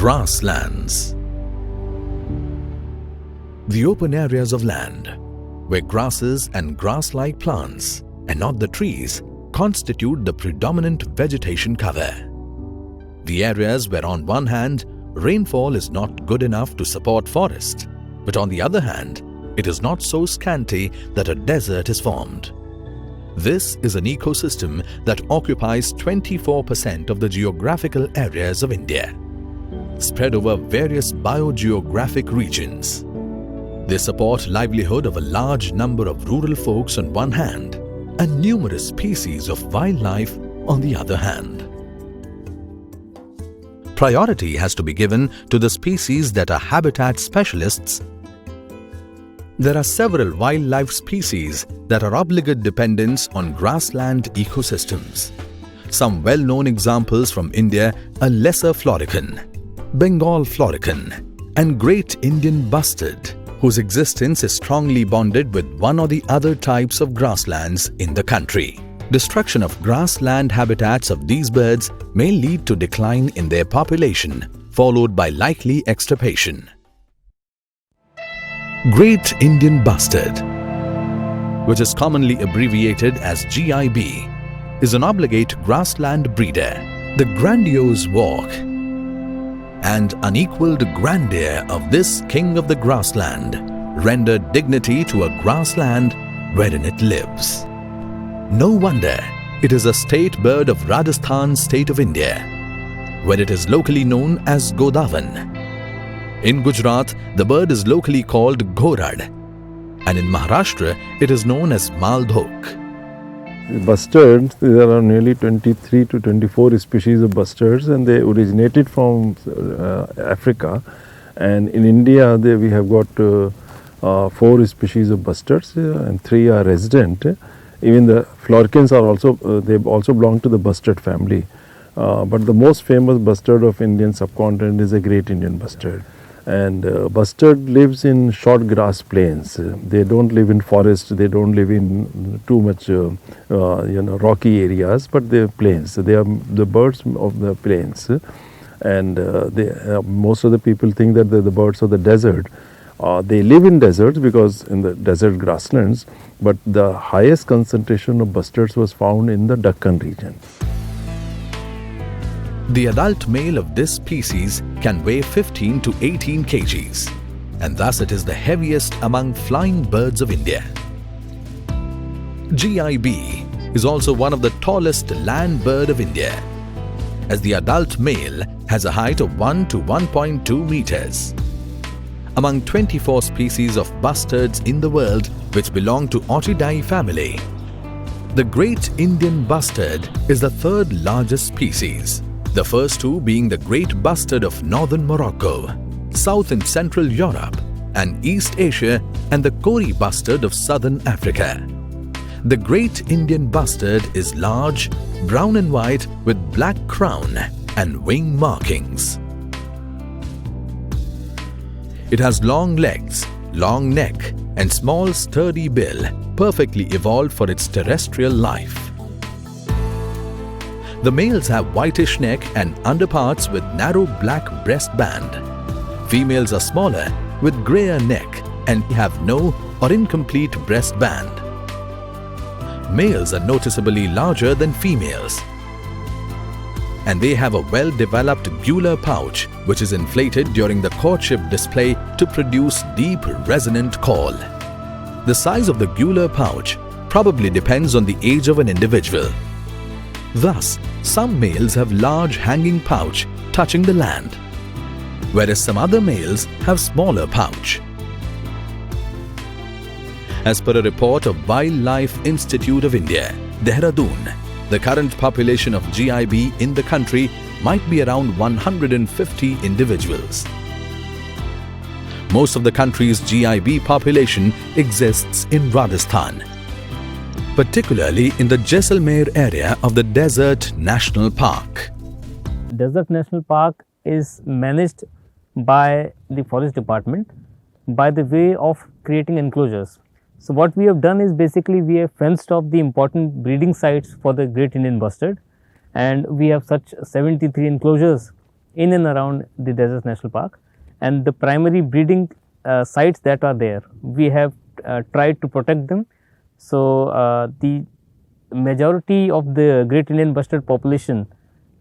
Grasslands. The open areas of land, where grasses and grass-like plants, and not the trees, constitute the predominant vegetation cover. The areas where on one hand, rainfall is not good enough to support forest, but on the other hand, it is not so scanty that a desert is formed. This is an ecosystem that occupies 24% of the geographical areas of India, spread over various biogeographic regions. They support livelihood of a large number of rural folks on one hand and numerous species of wildlife on the other hand. Priority has to be given to the species that are habitat specialists. There are several wildlife species that are obligate dependents on grassland ecosystems. Some well-known examples from India are Lesser Florican, Bengal Florican, and Great Indian Bustard, whose existence is strongly bonded with one or the other types of grasslands in the country. Destruction of grassland habitats of these birds may lead to decline in their population, followed by likely extirpation. Great Indian Bustard, which is commonly abbreviated as GIB, is an obligate grassland breeder. The grandiose walk and unequaled grandeur of this king of the grassland render dignity to a grassland wherein it lives. No wonder it is a state bird of Rajasthan state of India, where it is locally known as Godawan. In Gujarat, the bird is locally called Ghorad, and in Maharashtra, it is known as Maldhok. Bustards, there are nearly 23 to 24 species of bustards, and they originated from Africa. And in India, we have got 4 species of bustards, and 3 are resident. Even the floricans are also, they also belong to the bustard family. But the most famous bustard of Indian subcontinent is a Great Indian Bustard. And bustard lives in short grass plains. They don't live in forest. They don't live in too much, rocky areas. But they're plains. They are the birds of the plains. And most of the people think that they're the birds of the desert. They live in deserts because in the desert grasslands. But the highest concentration of bustards was found in the Deccan region. The adult male of this species can weigh 15 to 18 kgs, and thus it is the heaviest among flying birds of India. GIB is also one of the tallest land bird of India, as the adult male has a height of 1 to 1.2 meters. Among 24 species of bustards in the world which belong to Otidae family, the Great Indian Bustard is the 3rd largest species. The first 2 being the Great Bustard of northern Morocco, South and Central Europe and East Asia, and the Kori Bustard of southern Africa. The Great Indian Bustard is large, brown and white with black crown and wing markings. It has long legs, long neck and small sturdy bill, perfectly evolved for its terrestrial life. The males have whitish neck and underparts with narrow black breast band. Females are smaller with grayer neck and have no or incomplete breast band. Males are noticeably larger than females, and they have a well-developed gular pouch which is inflated during the courtship display to produce deep resonant call. The size of the gular pouch probably depends on the age of an individual. Thus, some males have large hanging pouch touching the land, whereas some other males have smaller pouch. As per a report of Wildlife Institute of India, Dehradun, the current population of GIB in the country might be around 150 individuals. Most of the country's GIB population exists in Rajasthan, particularly in the Jaisalmer area of the Desert National Park. Desert National Park is managed by the Forest Department by the way of creating enclosures. So what we have done is basically we have fenced off the important breeding sites for the Great Indian Bustard, and we have such 73 enclosures in and around the Desert National Park, and the primary breeding sites that are there, we have tried to protect them. So, the majority of the Great Indian Bustard population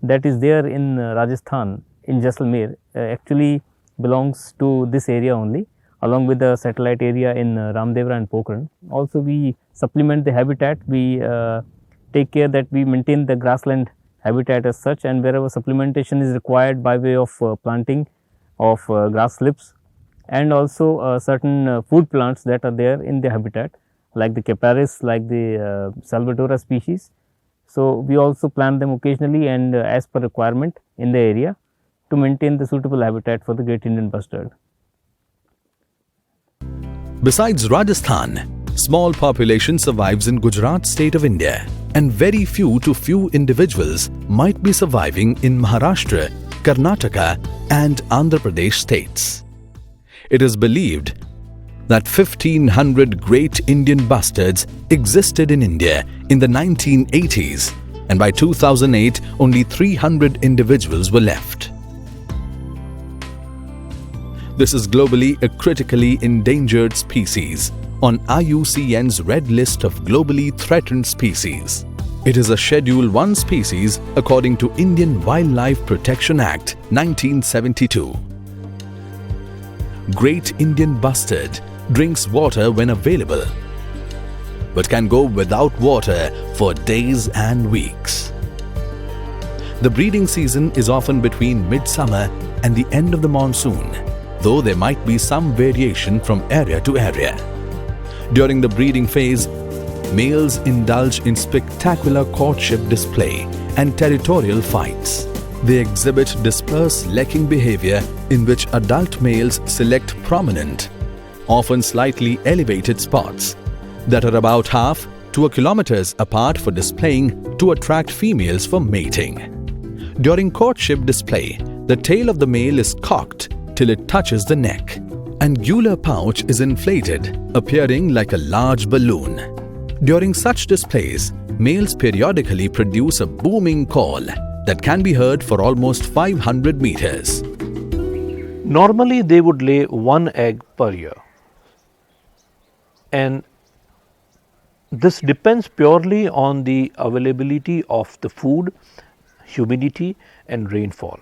that is there in Rajasthan, in Jaisalmer, actually belongs to this area only, along with the satellite area in Ramdevra and Pokhran. Also, we supplement the habitat. We take care that we maintain the grassland habitat as such, and wherever supplementation is required by way of planting of grass slips, and also certain food plants that are there in the habitat, like the Caparis, like the Salvadora species. So, we also plant them occasionally and as per requirement in the area to maintain the suitable habitat for the Great Indian Bustard. Besides Rajasthan, small population survives in Gujarat state of India, and very few individuals might be surviving in Maharashtra, Karnataka and Andhra Pradesh states. It is believed that 1500 Great Indian Bustards existed in India in the 1980s, and by 2008 only 300 individuals were left. This is globally a critically endangered species on IUCN's Red List of Globally Threatened Species. It is a Schedule 1 species according to Indian Wildlife Protection Act 1972. Great Indian Bustard drinks water when available, but can go without water for days and weeks. The breeding season is often between midsummer and the end of the monsoon, though there might be some variation from area to area. During the breeding phase, males indulge in spectacular courtship display and territorial fights. They exhibit dispersed lecking behavior in which adult males select prominent, often slightly elevated spots that are about half to a kilometers apart for displaying to attract females for mating. During courtship display, the tail of the male is cocked till it touches the neck, and gular pouch is inflated, appearing like a large balloon. During such displays, males periodically produce a booming call that can be heard for almost 500 meters. Normally, they would lay one egg per year, and this depends purely on the availability of the food, humidity and rainfall.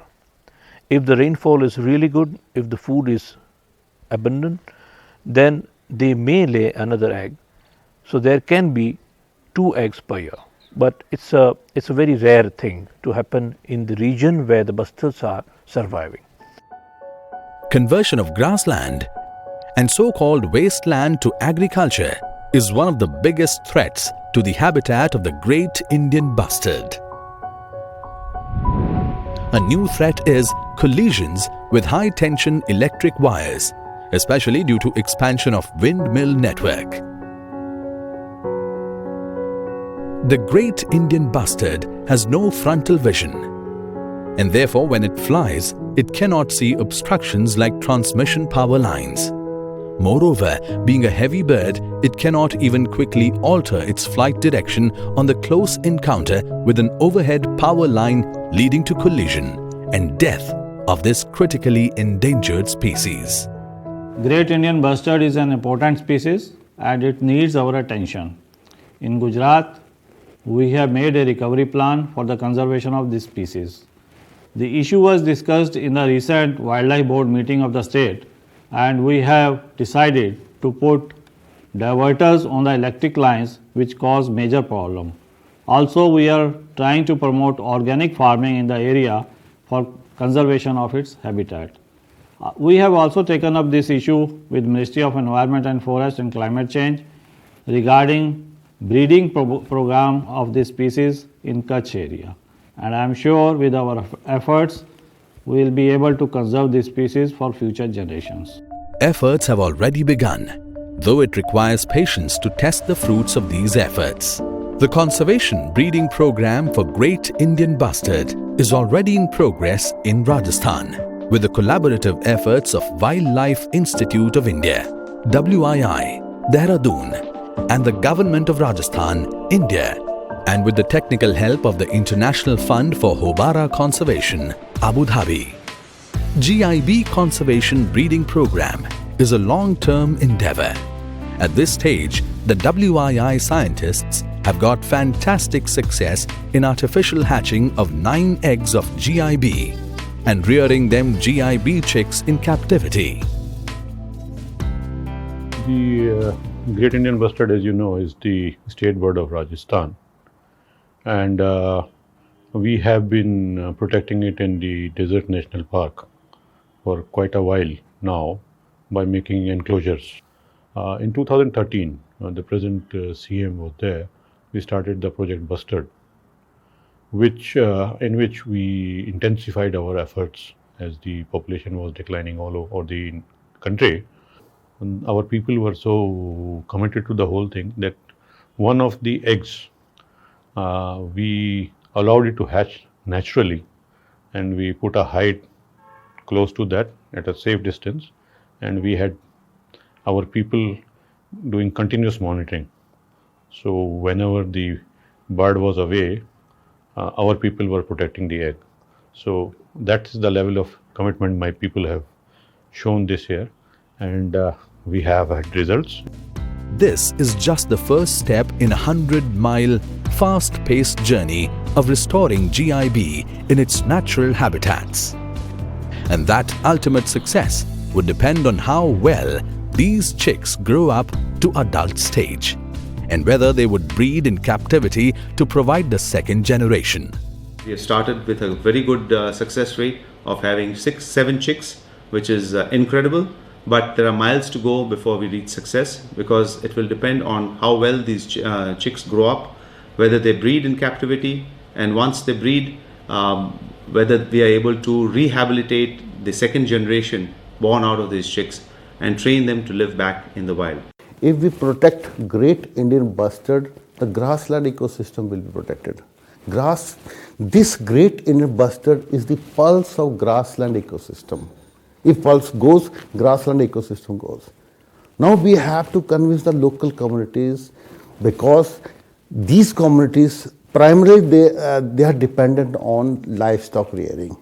If the rainfall is really good, if the food is abundant, then they may lay another egg. So, there can be 2 eggs per year, but it's a very rare thing to happen in the region where the bustards are surviving. Conversion of grassland and so-called wasteland to agriculture is one of the biggest threats to the habitat of the Great Indian Bustard. A new threat is collisions with high-tension electric wires, especially due to expansion of windmill network. The Great Indian Bustard has no frontal vision, and therefore when it flies, it cannot see obstructions like transmission power lines. Moreover, being a heavy bird, it cannot even quickly alter its flight direction on the close encounter with an overhead power line, leading to collision and death of this critically endangered species. Great Indian Bustard is an important species and it needs our attention. In Gujarat, we have made a recovery plan for the conservation of this species. The issue was discussed in the recent Wildlife Board meeting of the state, and we have decided to put diverters on the electric lines which cause major problem. Also, we are trying to promote organic farming in the area for conservation of its habitat. We have also taken up this issue with Ministry of Environment and Forest and Climate Change regarding breeding program of this species in Kutch area. And I am sure with our efforts, we will be able to conserve this species for future generations. Efforts have already begun, though it requires patience to test the fruits of these efforts. The conservation breeding program for Great Indian Bustard is already in progress in Rajasthan with the collaborative efforts of Wildlife Institute of India, WII, Dehradun, and the Government of Rajasthan, India, and with the technical help of the International Fund for Hobara Conservation, Abu Dhabi. GIB conservation breeding program is a long-term endeavor. At this stage, the WII scientists have got fantastic success in artificial hatching of 9 eggs of GIB and rearing them GIB chicks in captivity. The Great Indian Bustard, as you know, is the state bird of Rajasthan, and we have been protecting it in the Desert National Park for quite a while now by making enclosures. In 2013, the present CM was there. We started the project Bustard, in which we intensified our efforts as the population was declining all over the country. And our people were so committed to the whole thing that one of the eggs we allowed it to hatch naturally, and we put a hide close to that at a safe distance, and we had our people doing continuous monitoring. So whenever the bird was away, our people were protecting the egg. So that's the level of commitment my people have shown this year, and we have had results. This is just the first step in a 100-mile, fast-paced journey of restoring GIB in its natural habitats. And that ultimate success would depend on how well these chicks grow up to adult stage and whether they would breed in captivity to provide the second generation. We have started with a very good success rate of having 6-7 chicks, which is incredible. But there are miles to go before we reach success, because it will depend on how well these chicks grow up, whether they breed in captivity, and once they breed, whether we are able to rehabilitate the second generation born out of these chicks and train them to live back in the wild. If we protect Great Indian Bustard, the grassland ecosystem will be protected. This Great Indian Bustard is the pulse of grassland ecosystem. If pulse goes, grassland ecosystem goes. Now we have to convince the local communities, because these communities primarily they are dependent on livestock rearing.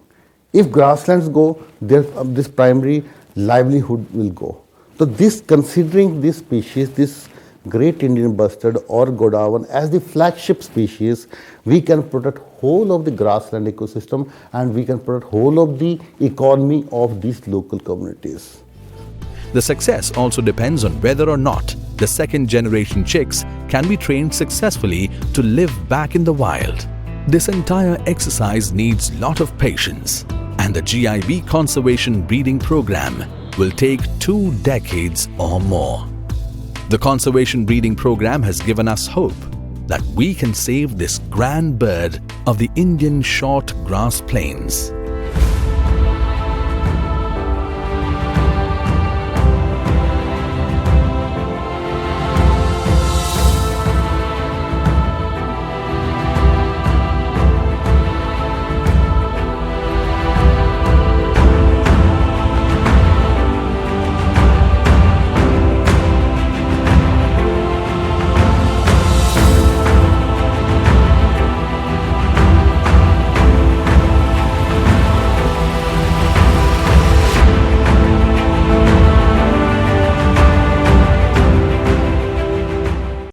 If grasslands go, this primary livelihood will go. So considering this species, this Great Indian Bustard or Godawan as the flagship species, we can protect whole of the grassland ecosystem, and we can protect whole of the economy of these local communities. The success also depends on whether or not the second generation chicks can be trained successfully to live back in the wild. This entire exercise needs lot of patience, and the GIB conservation breeding program will take 2 decades or more. The conservation breeding program has given us hope that we can save this grand bird of the Indian short grass plains.